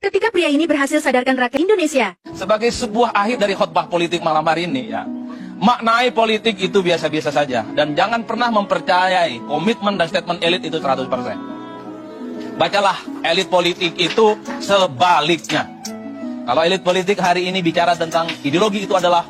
Ketika pria ini berhasil sadarkan rakyat Indonesia. Sebagai sebuah akhir dari khotbah politik malam hari ini ya, maknai politik itu biasa-biasa saja. Dan jangan pernah mempercayai komitmen dan statement elit itu 100%. Bacalah elit politik itu sebaliknya. Kalau elit politik hari ini bicara tentang ideologi, itu adalah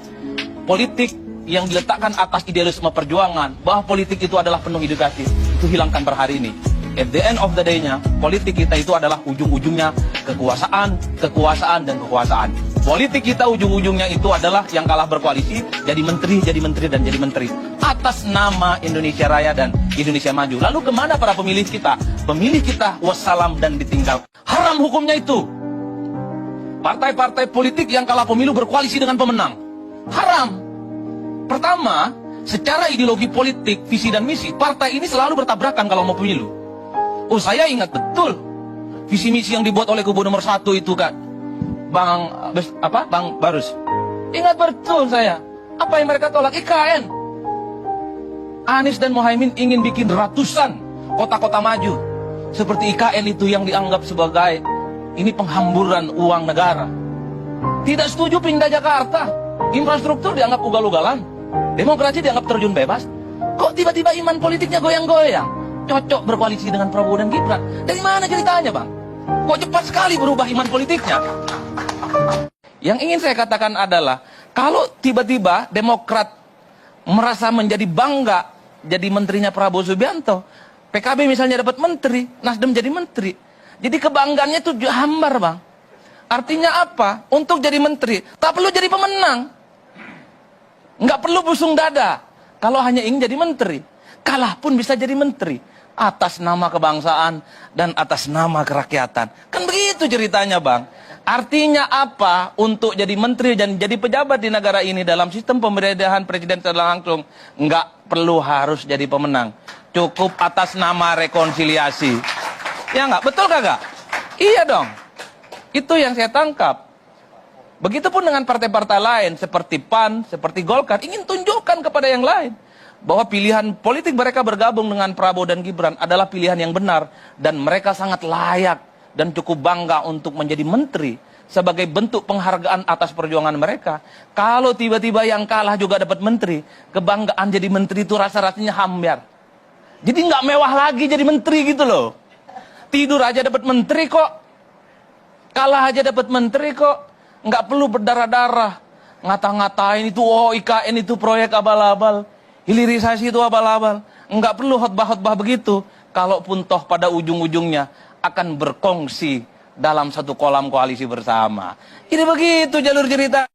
politik yang diletakkan atas idealisme perjuangan, bahwa politik itu adalah penuh edukasi. Itu hilangkan per hari ini. At the end of the day-nya, politik kita itu adalah ujung-ujungnya kekuasaan, kekuasaan, dan kekuasaan. Politik kita ujung-ujungnya itu adalah yang kalah berkoalisi, jadi menteri, dan jadi menteri. Atas nama Indonesia Raya dan Indonesia Maju. Lalu kemana para pemilih kita? Pemilih kita wassalam dan ditinggal. Haram hukumnya itu. Partai-partai politik yang kalah pemilu berkoalisi dengan pemenang. Haram. Pertama, secara ideologi politik, visi dan misi, partai ini selalu bertabrakan kalau mau pemilu. Oh, saya ingat betul visi misi yang dibuat oleh kubu nomor 1 itu kan, Bang Barus. Ingat betul saya. Apa yang mereka tolak? IKN. Anies dan Muhaimin ingin bikin ratusan kota-kota maju. Seperti IKN itu yang dianggap sebagai ini penghamburan uang negara. Tidak setuju pindah Jakarta. Infrastruktur dianggap ugal-ugalan. Demokrasi dianggap terjun bebas. Kok tiba-tiba iman politiknya goyang-goyang? Cocok berkoalisi dengan Prabowo dan Gibran. Dari mana ceritanya, Bang? Kok cepat sekali berubah iman politiknya? Yang ingin saya katakan adalah, kalau tiba-tiba Demokrat merasa menjadi bangga jadi menterinya Prabowo Subianto, PKB misalnya dapat menteri, Nasdem jadi menteri, jadi kebanggaannya itu hambar, Bang. Artinya apa? Untuk jadi menteri tak perlu jadi pemenang, nggak perlu busung dada. Kalau hanya ingin jadi menteri, kalah pun bisa jadi menteri atas nama kebangsaan dan atas nama kerakyatan. Kan begitu ceritanya, Bang. Artinya apa? Untuk jadi menteri dan jadi pejabat di negara ini dalam sistem pemerintahan presiden langsung, nggak perlu harus jadi pemenang. Cukup atas nama rekonsiliasi. Ya nggak? Betul kagak? Iya dong. Itu yang saya tangkap. Begitupun dengan partai-partai lain seperti PAN, seperti Golkar, ingin tunjukkan kepada yang lain bahwa pilihan politik mereka bergabung dengan Prabowo dan Gibran adalah pilihan yang benar, dan mereka sangat layak dan cukup bangga untuk menjadi menteri sebagai bentuk penghargaan atas perjuangan mereka. Kalau tiba-tiba yang kalah juga dapat menteri, kebanggaan jadi menteri itu rasa-rasanya hambar. Jadi nggak mewah lagi jadi menteri gitu loh. Tidur aja dapat menteri kok, kalah aja dapat menteri kok, nggak perlu berdarah-darah ngata-ngatain itu, oh IKN itu proyek abal-abal, hilirisasi itu abal-abal. Enggak perlu khotbah-khotbah begitu. Kalaupun toh pada ujung-ujungnya akan berkongsi dalam satu kolam koalisi bersama. Ini begitu jalur cerita.